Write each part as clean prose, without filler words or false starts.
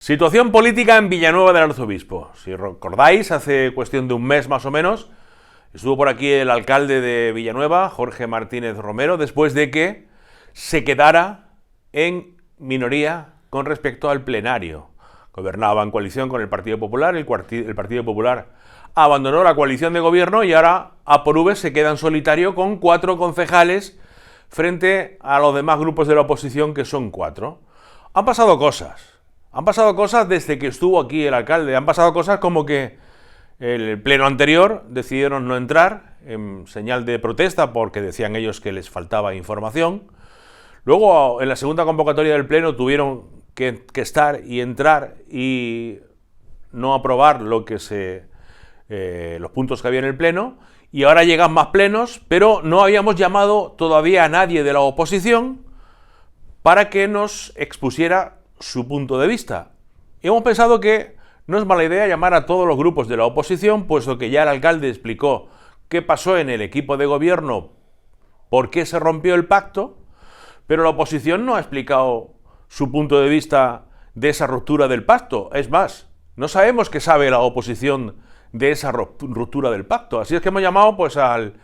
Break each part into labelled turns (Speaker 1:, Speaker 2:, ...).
Speaker 1: Situación política en Villanueva del Arzobispo. Si recordáis, hace cuestión de un mes más o menos, estuvo por aquí el alcalde de Villanueva, Jorge Martínez Romero, después de que se quedara en minoría con respecto al plenario. Gobernaba en coalición con el Partido Popular, el Partido Popular abandonó la coalición de gobierno y ahora A por V se queda en solitario con 4 concejales frente a los demás grupos de la oposición, que son 4. Han pasado cosas desde que estuvo aquí el alcalde. Han pasado cosas como que el pleno anterior decidieron no entrar en señal de protesta porque decían ellos que les faltaba información. Luego, en la segunda convocatoria del pleno tuvieron que estar y entrar y no aprobar los puntos que había en el pleno. Y ahora llegan más plenos, pero no habíamos llamado todavía a nadie de la oposición para que nos expusiera su punto de vista. Y hemos pensado que no es mala idea llamar a todos los grupos de la oposición, puesto que ya el alcalde explicó qué pasó en el equipo de gobierno, por qué se rompió el pacto, pero la oposición no ha explicado su punto de vista de esa ruptura del pacto. Es más, no sabemos qué sabe la oposición de esa ruptura del pacto. Así es que hemos llamado pues al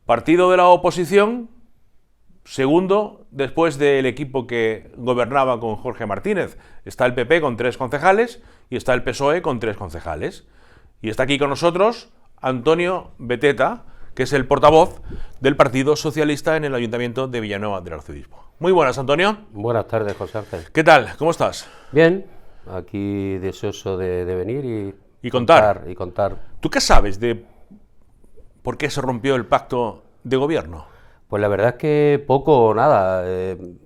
Speaker 1: partido de la oposición, segundo después del equipo que gobernaba con Jorge Martínez. Está el PP con 3 concejales y está el PSOE con 3 concejales. Y está aquí con nosotros Antonio Beteta, que es el portavoz del Partido Socialista en el Ayuntamiento de Villanueva del Arzobispo. Muy buenas, Antonio.
Speaker 2: Buenas tardes, José Ángel.
Speaker 1: ¿Qué tal? ¿Cómo estás?
Speaker 2: Bien, aquí deseoso de venir
Speaker 1: y contar. ¿Tú qué sabes de por qué se rompió el pacto de gobierno?
Speaker 2: Pues la verdad es que poco o nada,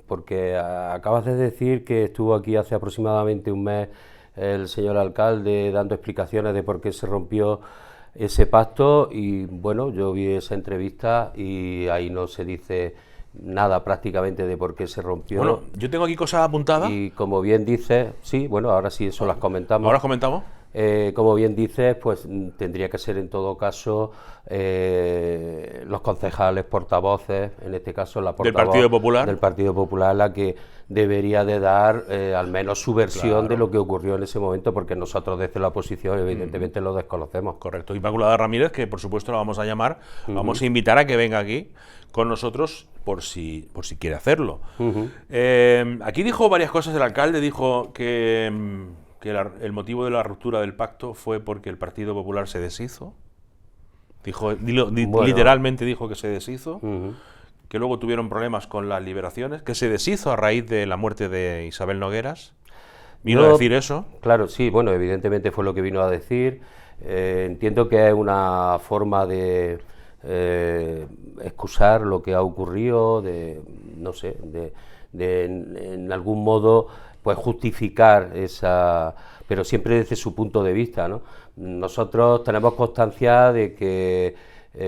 Speaker 2: porque acabas de decir que estuvo aquí hace aproximadamente un mes el señor alcalde dando explicaciones de por qué se rompió ese pacto y bueno, yo vi esa entrevista y ahí no se dice nada prácticamente de por qué se rompió.
Speaker 1: Bueno, yo tengo aquí cosas apuntadas.
Speaker 2: Y como bien dices, sí, bueno, ahora sí eso las comentamos.
Speaker 1: ¿Ahora las comentamos?
Speaker 2: Como bien dices, pues tendría que ser en todo caso los concejales, portavoces, en este caso la portavoz del Partido Popular, la que debería de dar al menos su versión de lo que ocurrió en ese momento, porque nosotros desde la oposición evidentemente lo desconocemos.
Speaker 1: Correcto. Inmaculada Ramírez, que por supuesto la vamos a llamar, vamos a invitar a que venga aquí con nosotros por si quiere hacerlo. Aquí dijo varias cosas el alcalde, dijo que el motivo de la ruptura del pacto fue porque el Partido Popular se deshizo. Literalmente dijo que se deshizo, que luego tuvieron problemas con las liberaciones, que se deshizo a raíz de la muerte de Isabel Nogueras. ¿Vino a decir eso?
Speaker 2: Claro, sí, bueno, evidentemente fue lo que vino a decir. Entiendo que es una forma de excusar lo que ha ocurrido, no sé, en algún modo pues justificar esa, pero siempre desde su punto de vista, ¿no? Nosotros tenemos constancia de que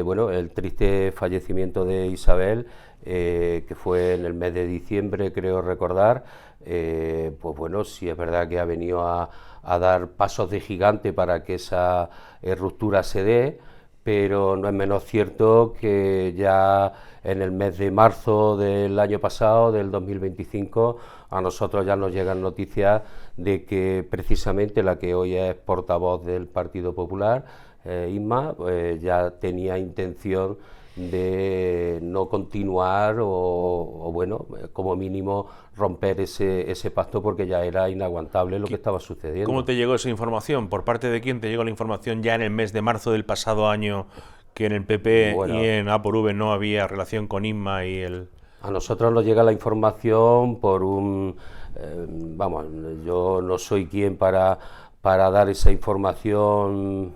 Speaker 2: bueno, el triste fallecimiento de Isabel, que fue en el mes de diciembre, creo recordar, pues bueno, sí es verdad que ha venido a dar pasos de gigante para que esa ruptura se dé, pero no es menos cierto que ya en el mes de marzo del año pasado, del 2025, a nosotros ya nos llegan noticias de que precisamente la que hoy es portavoz del Partido Popular, Isma, ya tenía intención de no continuar o bueno, como mínimo romper ese pacto, porque ya era inaguantable lo que estaba sucediendo.
Speaker 1: ¿Cómo te llegó esa información? ¿Por parte de quién te llegó la información ya en el mes de marzo del pasado año que en el PP y en A por V no había relación con Isma y el...?
Speaker 2: A nosotros nos llega la información por vamos, yo no soy quien para dar esa información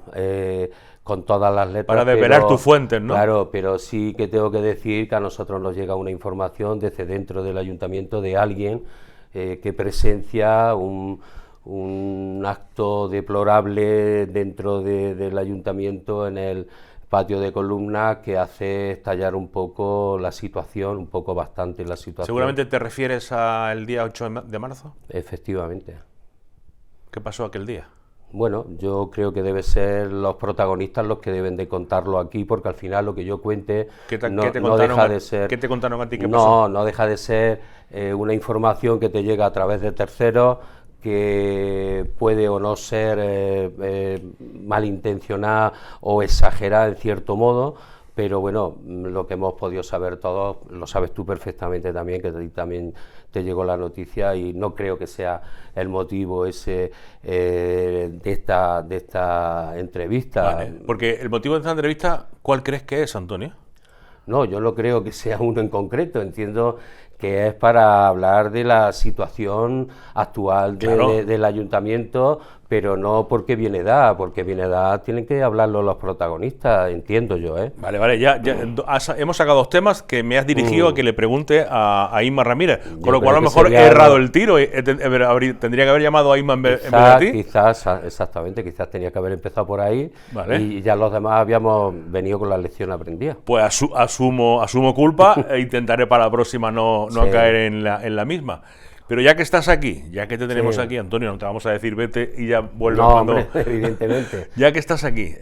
Speaker 2: con todas las letras.
Speaker 1: Para desvelar tus fuentes, ¿no?
Speaker 2: Claro, pero sí que tengo que decir que a nosotros nos llega una información desde dentro del ayuntamiento de alguien que presencia un acto deplorable dentro del ayuntamiento en el patio de columnas, que hace estallar un poco la situación, un poco bastante la situación.
Speaker 1: ¿Seguramente te refieres al día 8 de marzo?
Speaker 2: Efectivamente.
Speaker 1: ¿Qué pasó aquel día?
Speaker 2: Bueno, yo creo que deben ser los protagonistas los que deben de contarlo aquí, porque al final lo que yo cuente no deja de ser...
Speaker 1: ¿Qué te contaron a ti? ¿Qué pasó?
Speaker 2: No deja de ser una información que te llega a través de terceros, que puede o no ser malintencionada o exagerada en cierto modo, pero bueno, lo que hemos podido saber todos, lo sabes tú perfectamente también, que a ti también te llegó la noticia, y no creo que sea el motivo ese de esta entrevista.
Speaker 1: Vale, porque el motivo de esta entrevista, ¿cuál crees que es, Antonio?
Speaker 2: No, yo no creo que sea uno en concreto, entiendo que es para hablar de la situación actual
Speaker 1: Claro.
Speaker 2: del ayuntamiento, pero no porque Bienedad tienen que hablarlo los protagonistas, entiendo yo, ¿eh?
Speaker 1: Vale, vale, hemos sacado dos temas que me has dirigido a que le pregunte a Inma Ramírez, con lo cual a lo mejor he errado el tiro, tendría que haber llamado a Inma en vez de a ti.
Speaker 2: Quizás, exactamente, quizás tenía que haber empezado por ahí,
Speaker 1: Vale.
Speaker 2: Y ya los demás habíamos venido con la lección aprendida.
Speaker 1: Pues asumo culpa e intentaré para la próxima no
Speaker 2: Sí.
Speaker 1: caer en la misma. Pero ya que estás aquí, ya que te tenemos
Speaker 2: Sí.
Speaker 1: aquí, Antonio, no te vamos a decir vete y ya vuelve
Speaker 2: No,
Speaker 1: cuando...
Speaker 2: hombre, evidentemente.
Speaker 1: Ya que estás aquí,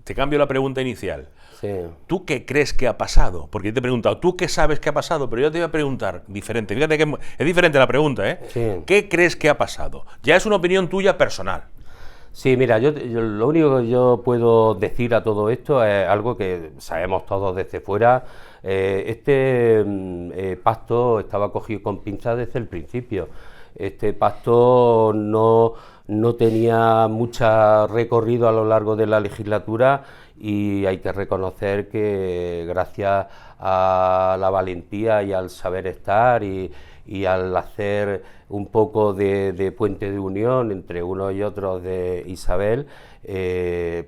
Speaker 1: te cambio la pregunta inicial.
Speaker 2: Sí.
Speaker 1: ¿Tú qué crees que ha pasado? Porque yo te he preguntado, ¿tú qué sabes que ha pasado? Pero yo te voy a preguntar diferente. Fíjate que es diferente la pregunta, ¿eh?
Speaker 2: Sí.
Speaker 1: ¿Qué crees que ha pasado? Ya es una opinión tuya personal.
Speaker 2: Sí, mira, yo lo único que yo puedo decir a todo esto es algo que sabemos todos desde fuera. Pacto estaba cogido con pinzas desde el principio. Este pacto no tenía mucho recorrido a lo largo de la legislatura, y hay que reconocer que gracias a la valentía y al saber estar y al hacer un poco de puente de unión entre unos y otros de Isabel,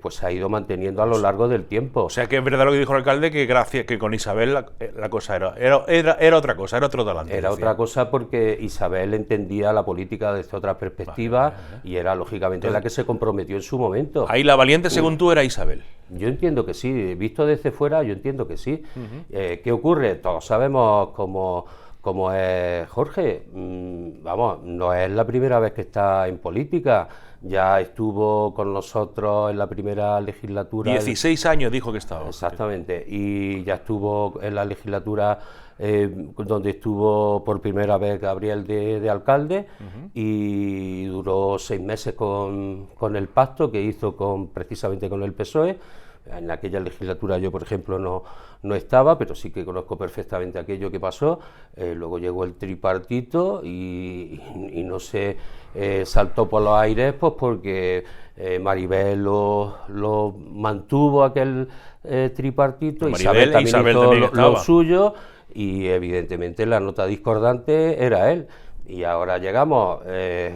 Speaker 2: pues se ha ido manteniendo a lo largo del tiempo.
Speaker 1: O sea que es verdad lo que dijo el alcalde, que con Isabel la cosa era otra cosa, era otro talante.
Speaker 2: Era otra cosa porque Isabel entendía la política desde otra perspectiva, vale. Y era lógicamente entonces, la que se comprometió en su momento.
Speaker 1: Ahí la valiente, según tú, era Isabel.
Speaker 2: Yo entiendo que sí, visto desde fuera yo entiendo que sí. ¿Qué ocurre? Todos sabemos cómo es Jorge. Vamos, no es la primera vez que está en política. Ya estuvo con nosotros en la primera legislatura.
Speaker 1: 16 años dijo que estaba.
Speaker 2: Exactamente, y ya estuvo en la legislatura donde estuvo por primera vez Gabriel de alcalde, y duró 6 meses con el pacto que hizo precisamente con el PSOE. En aquella legislatura yo, por ejemplo, no estaba, pero sí que conozco perfectamente aquello que pasó. Luego llegó el tripartito y no se saltó por los aires, pues porque Maribel lo mantuvo aquel tripartito,
Speaker 1: Isabel también
Speaker 2: hizo lo suyo, y evidentemente la nota discordante era él. Y ahora llegamos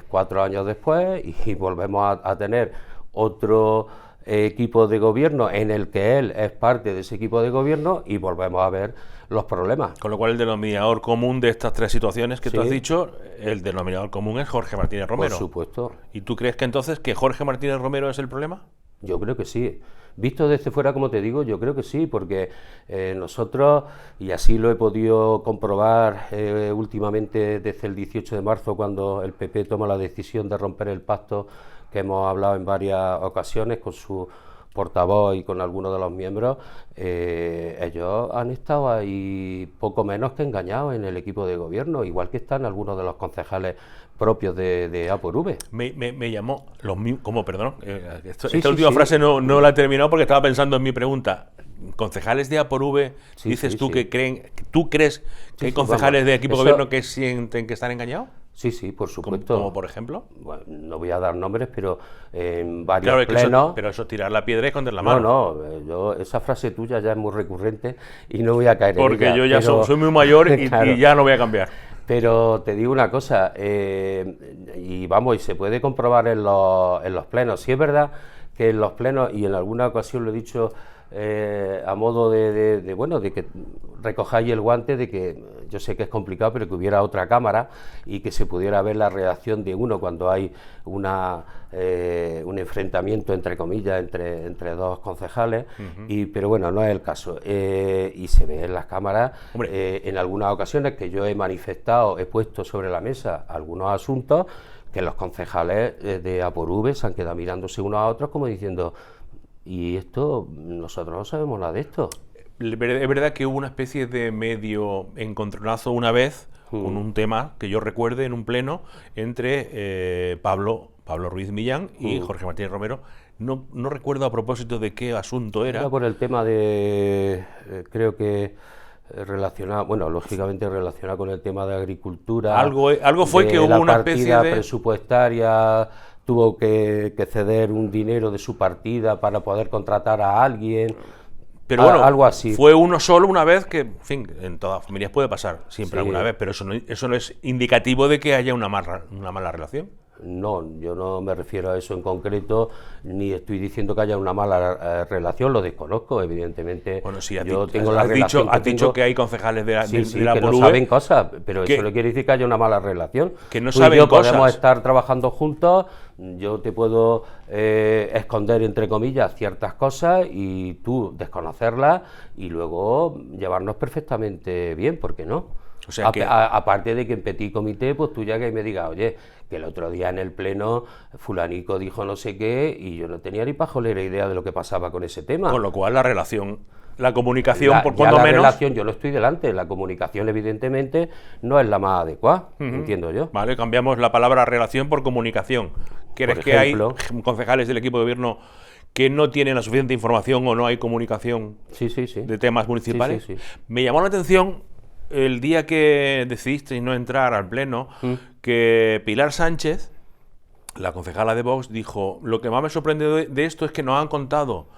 Speaker 2: 4 años después y volvemos a tener otro equipo de gobierno en el que él es parte de ese equipo de gobierno, y volvemos a ver los problemas.
Speaker 1: Con lo cual el denominador común de estas tres situaciones que tú has dicho, el denominador común es Jorge Martínez Romero.
Speaker 2: Por supuesto.
Speaker 1: ¿Y tú crees que entonces que Jorge Martínez Romero es el problema?
Speaker 2: Yo creo que sí. Visto desde fuera, como te digo, yo creo que sí, porque nosotros, y así lo he podido comprobar últimamente desde el 18 de marzo, cuando el PP toma la decisión de romper el pacto, que hemos hablado en varias ocasiones con su portavoz y con algunos de los miembros, ellos han estado ahí poco menos que engañados en el equipo de gobierno, igual que están algunos de los concejales propios de A por V.
Speaker 1: Me llamó, ¿cómo? Perdón, esta última frase no la he terminado porque estaba pensando en mi pregunta. Concejales de A por V, dices tú que creen, ¿tú crees que hay concejales de equipo de gobierno que sienten que están engañados?
Speaker 2: Sí, por supuesto.
Speaker 1: ¿Como por ejemplo?
Speaker 2: Bueno, no voy a dar nombres, pero en varios plenos...
Speaker 1: Pero eso tirar la piedra y esconder la mano.
Speaker 2: Esa frase tuya ya es muy recurrente y no voy a caer
Speaker 1: porque
Speaker 2: en ella.
Speaker 1: Porque yo ya soy muy mayor y, claro, y ya no voy a cambiar.
Speaker 2: Pero te digo una cosa, y se puede comprobar en los plenos. Sí es verdad que en los plenos, y en alguna ocasión lo he dicho a modo de que recojáis el guante, de que yo sé que es complicado, pero que hubiera otra cámara y que se pudiera ver la reacción de uno cuando hay un enfrentamiento, entre comillas, entre dos concejales, pero bueno, no es el caso. Y se ve en las cámaras, en algunas ocasiones que yo he manifestado, he puesto sobre la mesa algunos asuntos que los concejales de A por V se han quedado mirándose unos a otros como diciendo: y esto, nosotros no sabemos nada de esto.
Speaker 1: Es verdad que hubo una especie de medio encontronazo una vez con un tema que yo recuerde en un pleno entre Pablo Ruiz Millán y Jorge Martínez Romero. No recuerdo a propósito de qué asunto era.
Speaker 2: Era por el tema de, creo que relacionado, bueno, lógicamente relacionado con el tema de agricultura.
Speaker 1: Algo fue que hubo una especie de...
Speaker 2: La partida presupuestaria tuvo que ceder un dinero de su partida para poder contratar a alguien.
Speaker 1: Pero bueno,
Speaker 2: algo así.
Speaker 1: Fue uno solo una vez que, en fin, en todas las familias puede pasar, siempre alguna vez, pero eso no es indicativo de que haya una mala relación.
Speaker 2: No, yo no me refiero a eso en concreto, ni estoy diciendo que haya una mala relación, lo desconozco, evidentemente.
Speaker 1: Bueno, sí,
Speaker 2: yo tengo la relación.
Speaker 1: Has dicho que hay concejales de la
Speaker 2: que
Speaker 1: POLUVE
Speaker 2: no saben cosas, pero eso no quiere decir que haya una mala relación.
Speaker 1: Que no saben
Speaker 2: Tú y yo
Speaker 1: cosas.
Speaker 2: Podemos estar trabajando juntos, yo te puedo esconder, entre comillas, ciertas cosas y tú desconocerlas y luego llevarnos perfectamente bien, ¿por qué no?
Speaker 1: O sea
Speaker 2: aparte de que en petit comité, pues tú ya que me digas, oye, que el otro día en el pleno fulanico dijo no sé qué y yo no tenía ni pajolera idea de lo que pasaba con ese tema.
Speaker 1: Con lo cual la comunicación, por cuando menos...
Speaker 2: La relación, yo no estoy delante, la comunicación evidentemente no es la más adecuada, entiendo yo.
Speaker 1: Vale, cambiamos la palabra relación por comunicación. ¿Crees que hay concejales del equipo de gobierno que no tienen la suficiente información o no hay comunicación de temas municipales?
Speaker 2: Sí.
Speaker 1: Me llamó la atención el día que decidisteis no entrar al pleno, que Pilar Sánchez, la concejala de Vox, dijo: lo que más me sorprende de esto es que nos han contado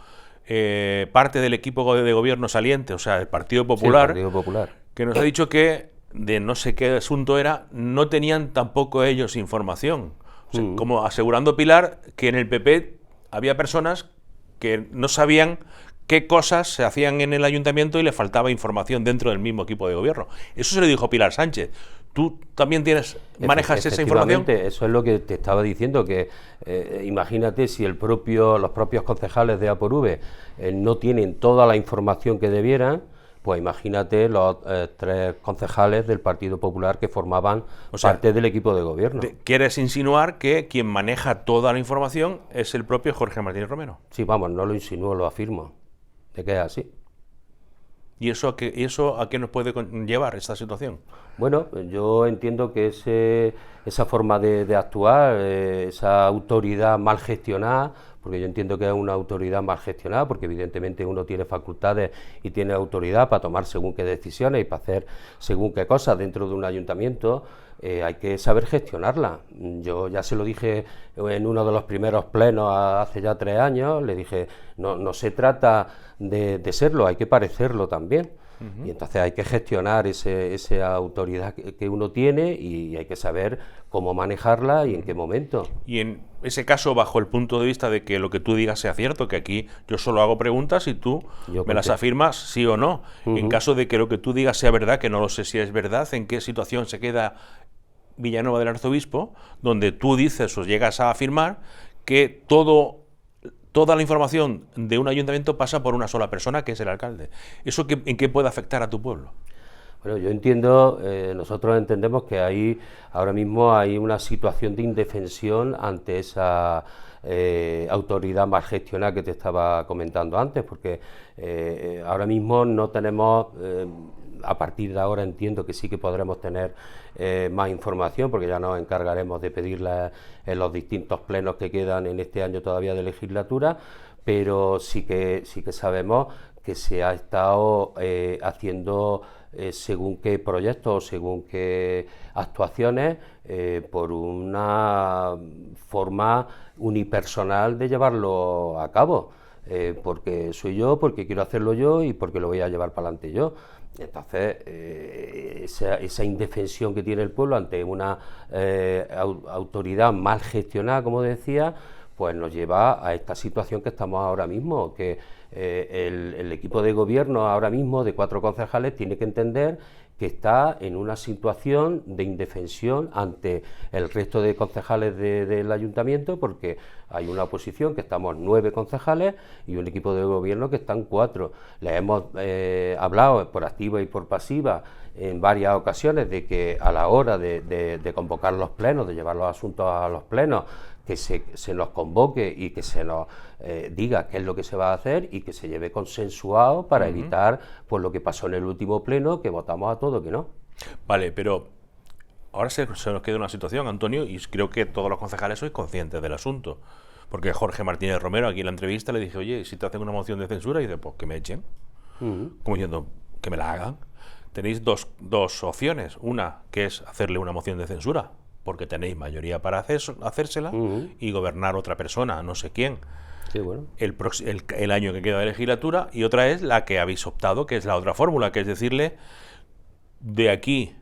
Speaker 1: parte del equipo de gobierno saliente, o sea, el Partido Popular, que nos ha dicho que de no sé qué asunto era, no tenían tampoco ellos información. O sea, como asegurando Pilar que en el PP había personas que no sabían qué cosas se hacían en el ayuntamiento y le faltaba información dentro del mismo equipo de gobierno. Eso se lo dijo Pilar Sánchez. ¿Tú también manejas esa información?
Speaker 2: Eso es lo que te estaba diciendo, que imagínate si los propios concejales de APORUVE no tienen toda la información que debieran, pues imagínate los 3 concejales del Partido Popular que formaban parte del equipo de gobierno.
Speaker 1: ¿Quieres insinuar que quien maneja toda la información es el propio Jorge Martínez Romero?
Speaker 2: Sí, vamos, no lo insinúo, lo afirmo. ¿De qué es así?
Speaker 1: ¿Y eso a qué nos puede llevar esta situación?
Speaker 2: Bueno, yo entiendo que esa forma de actuar, esa autoridad mal gestionada, porque yo entiendo que es una autoridad mal gestionada, porque evidentemente uno tiene facultades y tiene autoridad para tomar según qué decisiones y para hacer según qué cosas dentro de un ayuntamiento, hay que saber gestionarla. Yo ya se lo dije en uno de los primeros plenos hace ya 3 años, le dije, no se trata de serlo, hay que parecerlo también. Y entonces hay que gestionar esa autoridad que uno tiene y hay que saber cómo manejarla y en qué momento.
Speaker 1: Y en ese caso, bajo el punto de vista de que lo que tú digas sea cierto, que aquí yo solo hago preguntas y tú me las afirmas sí o no. En caso de que lo que tú digas sea verdad, que no lo sé si es verdad, ¿en qué situación se queda Villanueva del Arzobispo, donde tú dices o llegas a afirmar que toda la información de un ayuntamiento pasa por una sola persona, que es el alcalde? ¿Eso en qué puede afectar a tu pueblo?
Speaker 2: Bueno, yo entiendo, nosotros entendemos que ahora mismo hay una situación de indefensión ante esa autoridad mal gestionada que te estaba comentando antes, porque ahora mismo no tenemos... a partir de ahora entiendo que sí que podremos tener más información, porque ya nos encargaremos de pedirla en los distintos plenos que quedan en este año todavía de legislatura, pero sí que sabemos que se ha estado haciendo según qué proyectos, según qué actuaciones, por una forma unipersonal de llevarlo a cabo, porque soy yo, porque quiero hacerlo yo y porque lo voy a llevar para adelante yo. Entonces, esa indefensión que tiene el pueblo ante una autoridad mal gestionada, como decía, pues nos lleva a esta situación que estamos ahora mismo, que el equipo de gobierno ahora mismo de 4 concejales tiene que entender que está en una situación de indefensión ante el resto de concejales del ayuntamiento, porque hay una oposición que estamos 9 concejales y un equipo de gobierno que están 4. Les hemos hablado por activa y por pasiva en varias ocasiones de que a la hora de convocar los plenos, de llevar los asuntos a los plenos, que se nos convoque y que se nos diga qué es lo que se va a hacer y que se lleve consensuado para evitar pues lo que pasó en el último pleno, que votamos a todo que no.
Speaker 1: Vale, pero ahora se nos queda una situación, Antonio, y creo que todos los concejales sois conscientes del asunto. Porque Jorge Martínez Romero, aquí en la entrevista, le dije, oye, si te hacen una moción de censura, y dice, pues que me echen. Como diciendo, que me la hagan. Tenéis dos opciones. Una, que es hacerle una moción de censura, porque tenéis mayoría para hacérsela, y gobernar otra persona, no sé quién,
Speaker 2: Sí, bueno.
Speaker 1: el año que queda de legislatura. Y otra es la que habéis optado, que es la otra fórmula, que es decirle, de aquí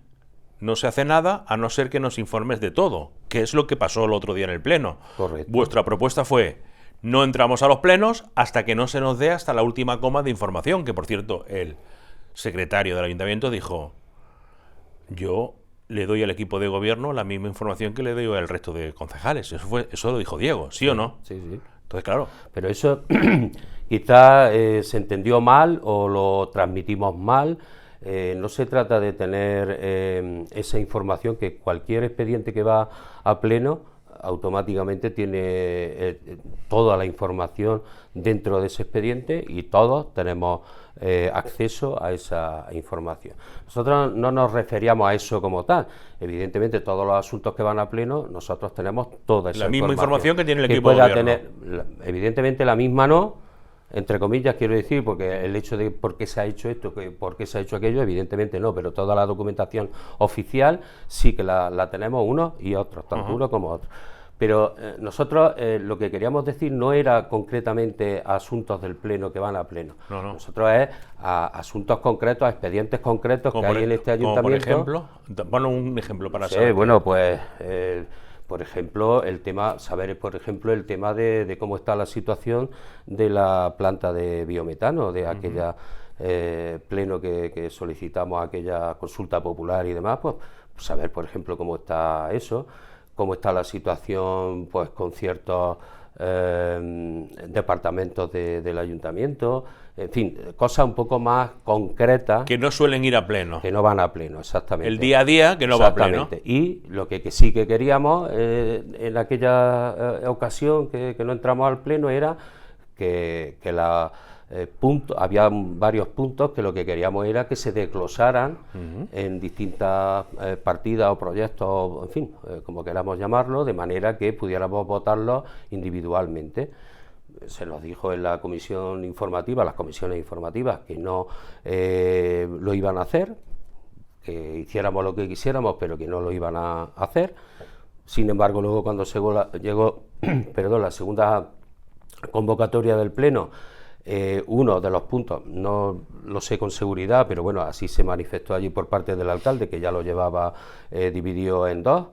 Speaker 1: no se hace nada a no ser que nos informes de todo, que es lo que pasó el otro día en el Pleno.
Speaker 2: Correcto.
Speaker 1: Vuestra propuesta fue, no entramos a los plenos hasta que no se nos dé hasta la última coma de información, que por cierto, el secretario del ayuntamiento dijo, yo le doy al equipo de gobierno la misma información que le doy al resto de concejales. Eso lo dijo Diego, ¿sí o no?
Speaker 2: Sí, sí.
Speaker 1: Entonces, claro.
Speaker 2: Pero eso quizá se entendió mal o lo transmitimos mal. No se trata de tener esa información, que cualquier expediente que va a pleno automáticamente tiene toda la información dentro de ese expediente, y todos tenemos acceso a esa información. Nosotros no nos referíamos a eso como tal. Evidentemente, todos los asuntos que van a pleno, nosotros tenemos toda esa
Speaker 1: La misma información que tiene el
Speaker 2: que
Speaker 1: equipo de
Speaker 2: pueda
Speaker 1: gobierno.
Speaker 2: Evidentemente la misma no, entre comillas, quiero decir, porque el hecho de por qué se ha hecho esto, por qué se ha hecho aquello, evidentemente no, pero toda la documentación oficial sí que la tenemos unos y otros, tanto uno como otro. Pero nosotros lo que queríamos decir no era concretamente a asuntos del Pleno que van a Pleno.
Speaker 1: No.
Speaker 2: Nosotros es a asuntos concretos, a expedientes concretos que hay en este ayuntamiento.
Speaker 1: Como por ejemplo, pon un ejemplo para
Speaker 2: Sí,
Speaker 1: saber.
Speaker 2: bueno, pues por ejemplo, el tema de cómo está la situación de la planta de biometano, de aquella pleno que solicitamos, aquella consulta popular y demás, pues saber, por ejemplo, cómo está eso, cómo está la situación pues con ciertos departamentos del ayuntamiento, en fin, cosas un poco más concretas
Speaker 1: Que no suelen ir a pleno.
Speaker 2: que no van a pleno, exactamente.
Speaker 1: El día a día que no va a pleno.
Speaker 2: Exactamente. Y lo que sí que queríamos en aquella ocasión que no entramos al pleno era que había varios puntos que lo que queríamos era que se desglosaran en distintas partidas o proyectos, en fin, como queramos llamarlo, de manera que pudiéramos votarlos individualmente. Se nos dijo en la comisión informativa, las comisiones informativas, que no lo iban a hacer, que hiciéramos lo que quisiéramos, pero que no lo iban a hacer. Sin embargo, luego cuando llegó la segunda convocatoria del Pleno, uno de los puntos, no lo sé con seguridad, pero bueno, así se manifestó allí por parte del alcalde, que ya lo llevaba dividido en dos.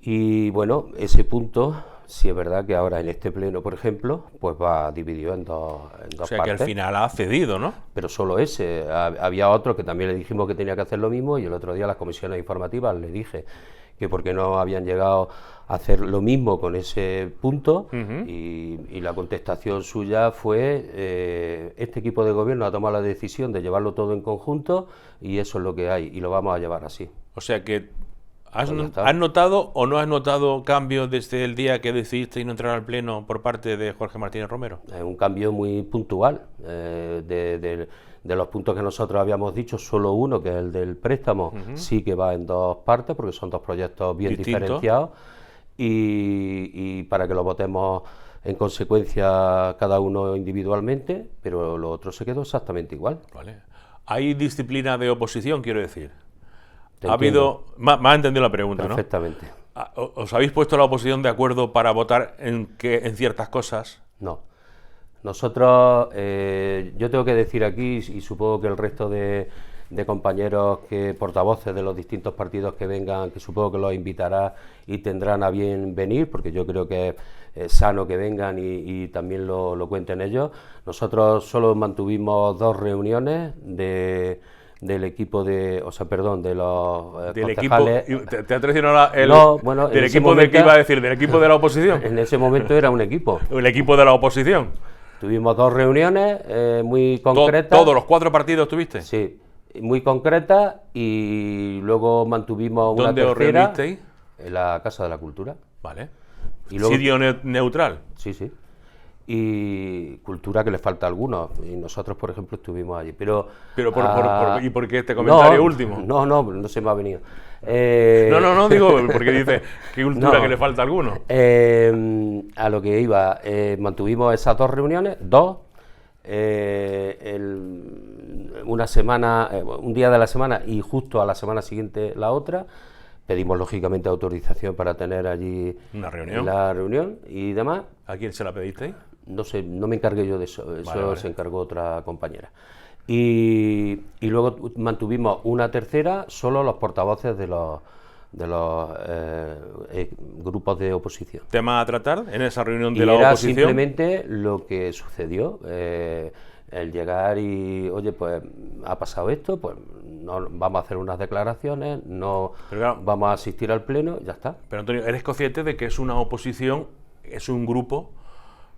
Speaker 2: Y bueno, ese punto, sí es verdad que ahora en este pleno, por ejemplo, pues va dividido en dos partes.
Speaker 1: O sea que al final ha cedido, ¿no?
Speaker 2: Pero solo ese. Había otro que también le dijimos que tenía que hacer lo mismo, y el otro día a las comisiones informativas le dije que por qué no habían llegado a hacer lo mismo con ese punto, y la contestación suya fue este equipo de gobierno ha tomado la decisión de llevarlo todo en conjunto, y eso es lo que hay, y lo vamos a llevar así.
Speaker 1: O sea que ¿has
Speaker 2: Pues
Speaker 1: notado o no has notado cambios desde el día que decidiste no entrar al pleno por parte de Jorge Martínez Romero?
Speaker 2: Es un cambio muy puntual. De los puntos que nosotros habíamos dicho, solo uno, que es el del préstamo, sí que va en dos partes, porque son dos proyectos bien diferenciados, y para que lo votemos en consecuencia cada uno individualmente, pero lo otro se quedó exactamente igual.
Speaker 1: Vale. ¿Hay disciplina de oposición, quiero decir?
Speaker 2: Te
Speaker 1: Ha habido... Me ha entendido la pregunta,
Speaker 2: perfectamente.
Speaker 1: ¿no? ¿Os habéis puesto la oposición de acuerdo para votar en ciertas cosas?
Speaker 2: No. Nosotros, yo tengo que decir aquí, y supongo que el resto de compañeros portavoces de los distintos partidos que vengan, que supongo que los invitará y tendrán a bien venir, porque yo creo que es sano que vengan y también lo cuenten ellos. Nosotros solo mantuvimos 2 reuniones del equipo de los concejales.
Speaker 1: Equipo, ¿te ha traicionado
Speaker 2: del
Speaker 1: equipo de qué iba a decir? ¿Del equipo de la oposición?
Speaker 2: En ese momento era un equipo.
Speaker 1: ¿El equipo de la oposición?
Speaker 2: Tuvimos 2 reuniones muy concretas.
Speaker 1: ¿Todos los 4 partidos tuviste?
Speaker 2: Sí, muy concretas, y luego mantuvimos una tercera.
Speaker 1: ¿Dónde os reunisteis?
Speaker 2: En la Casa de la Cultura.
Speaker 1: Vale.
Speaker 2: Y luego,
Speaker 1: ¿Sitio neutral?
Speaker 2: Sí. Y cultura, que le falta a algunos, y nosotros, por ejemplo, estuvimos allí. ¿Y
Speaker 1: por qué este comentario último?
Speaker 2: No se me ha venido.
Speaker 1: No, digo, porque dice que cultura
Speaker 2: No.
Speaker 1: que le falta a alguno.
Speaker 2: A lo que iba, mantuvimos esas dos reuniones, una semana, un día de la semana y justo a la semana siguiente la otra. Pedimos lógicamente autorización para tener allí
Speaker 1: Una reunión.
Speaker 2: la reunión y demás.
Speaker 1: ¿A quién se la pedisteis?
Speaker 2: No sé, no me encargué yo de eso,
Speaker 1: Vale.
Speaker 2: se encargó otra compañera. Y luego mantuvimos una tercera, solo los portavoces de los grupos de oposición.
Speaker 1: ¿Tema a tratar en esa reunión
Speaker 2: Y
Speaker 1: de la
Speaker 2: era
Speaker 1: oposición?
Speaker 2: simplemente lo que sucedió, el llegar y, oye, pues ha pasado esto, pues no, vamos a hacer unas declaraciones, no
Speaker 1: Pero claro,
Speaker 2: vamos a asistir al pleno, ya está.
Speaker 1: pero Antonio, eres consciente de que es una oposición, es un grupo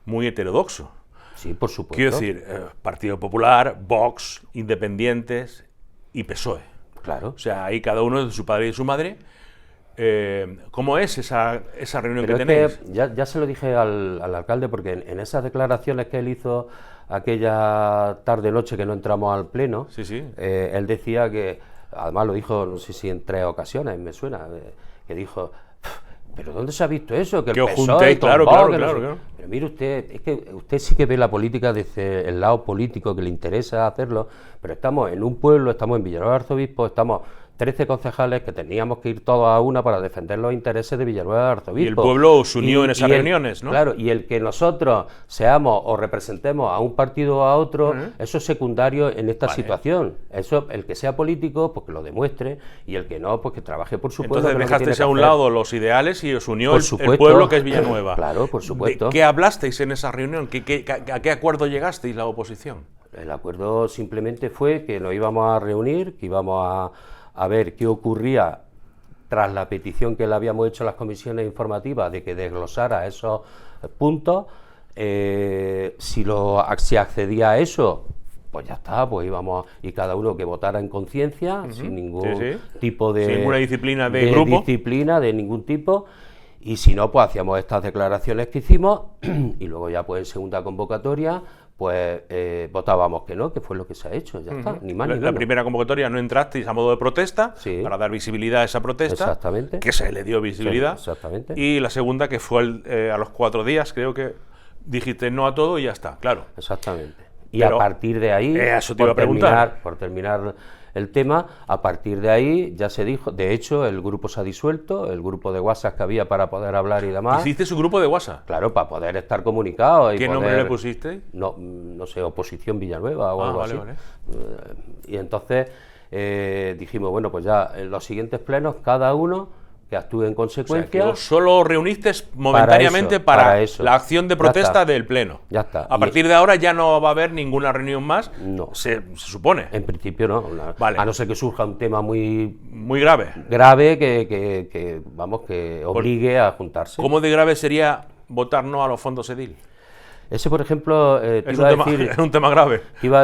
Speaker 1: muy heterodoxo.
Speaker 2: Sí, por supuesto.
Speaker 1: Quiero decir, Partido Popular, Vox, Independientes y PSOE.
Speaker 2: Claro.
Speaker 1: O sea, ahí cada uno de su padre y de su madre. ¿Cómo es esa reunión
Speaker 2: Pero
Speaker 1: que
Speaker 2: es
Speaker 1: tenéis?
Speaker 2: que ya se lo dije al alcalde, porque en esas declaraciones que él hizo aquella tarde-noche que no entramos al pleno,
Speaker 1: Sí, sí.
Speaker 2: él decía que, además lo dijo, no sé si en 3 ocasiones, me suena, que dijo, ¿pero dónde se ha visto eso?
Speaker 1: Que
Speaker 2: el
Speaker 1: os
Speaker 2: PSOE
Speaker 1: juntéis,
Speaker 2: tumbó,
Speaker 1: claro,
Speaker 2: que
Speaker 1: claro,
Speaker 2: no
Speaker 1: claro,
Speaker 2: sé".
Speaker 1: claro.
Speaker 2: Pero mire usted, es que usted sí que ve la política desde el lado político, que le interesa hacerlo, pero estamos en un pueblo, estamos en Villanueva de Arzobispo, estamos 13 concejales que teníamos que ir todos a una para defender los intereses de Villanueva de Arzobispo.
Speaker 1: Y el pueblo os unió en esas reuniones, ¿no?
Speaker 2: Claro, y el que nosotros seamos o representemos a un partido o a otro, eso es secundario en esta situación. Eso, el que sea político, pues que lo demuestre, y el que no, pues que trabaje por su pueblo.
Speaker 1: Entonces
Speaker 2: que es lo que
Speaker 1: dejasteis
Speaker 2: tiene
Speaker 1: a
Speaker 2: que
Speaker 1: un
Speaker 2: hacer.
Speaker 1: lado los ideales y os unió
Speaker 2: Por
Speaker 1: el
Speaker 2: supuesto.
Speaker 1: pueblo, que es Villanueva.
Speaker 2: Claro, por supuesto.
Speaker 1: ¿De qué hablasteis en esa reunión? ¿A qué acuerdo llegasteis la oposición?
Speaker 2: El acuerdo simplemente fue que nos íbamos a reunir, que íbamos a ver qué ocurría tras la petición que le habíamos hecho a las comisiones informativas de que desglosara esos puntos. Si accedía a eso, pues ya está, pues íbamos, y cada uno que votara en conciencia, sin ningún tipo de...
Speaker 1: Sin ninguna disciplina de grupo.
Speaker 2: disciplina de ningún tipo. Y si no, pues hacíamos estas declaraciones que hicimos y luego ya pues en segunda convocatoria pues votábamos que no, que fue lo que se ha hecho, ya está, ni más ni menos.
Speaker 1: La primera convocatoria no entrasteis a modo de protesta,
Speaker 2: Sí.
Speaker 1: para dar visibilidad a esa protesta,
Speaker 2: Exactamente.
Speaker 1: que se le dio visibilidad,
Speaker 2: Sí, exactamente.
Speaker 1: y la segunda que fue a los 4 días, creo que dijiste no a todo y ya está, claro.
Speaker 2: Exactamente. Y
Speaker 1: Pero,
Speaker 2: a partir de ahí,
Speaker 1: eso te iba a preguntar.
Speaker 2: por terminar el tema, a partir de ahí ya se dijo, de hecho el grupo se ha disuelto, el grupo de WhatsApp que había para poder hablar y demás,
Speaker 1: Hiciste su grupo de WhatsApp.
Speaker 2: claro, para poder estar comunicados. Y
Speaker 1: ¿Qué
Speaker 2: poder,
Speaker 1: nombre le pusisteis?
Speaker 2: No sé, Oposición Villanueva o algo
Speaker 1: vale,
Speaker 2: así.
Speaker 1: vale.
Speaker 2: Y entonces dijimos, bueno, pues ya en los siguientes plenos cada uno que actúe en
Speaker 1: O sea,
Speaker 2: consecuencia.
Speaker 1: que os solo reuniste momentáneamente para
Speaker 2: eso.
Speaker 1: la acción de
Speaker 2: Ya
Speaker 1: protesta
Speaker 2: está.
Speaker 1: del Pleno.
Speaker 2: Ya está.
Speaker 1: A partir de ahora ya no va a haber ninguna reunión más,
Speaker 2: No.
Speaker 1: se supone.
Speaker 2: En principio no,
Speaker 1: Vale.
Speaker 2: a no ser que surja un tema muy
Speaker 1: Muy grave.
Speaker 2: grave que obligue a juntarse.
Speaker 1: ¿Cómo de grave sería votar no a los fondos EDIL?
Speaker 2: Ese, por ejemplo, te
Speaker 1: Es
Speaker 2: iba a
Speaker 1: un, tema,
Speaker 2: decir,
Speaker 1: es un tema grave.
Speaker 2: en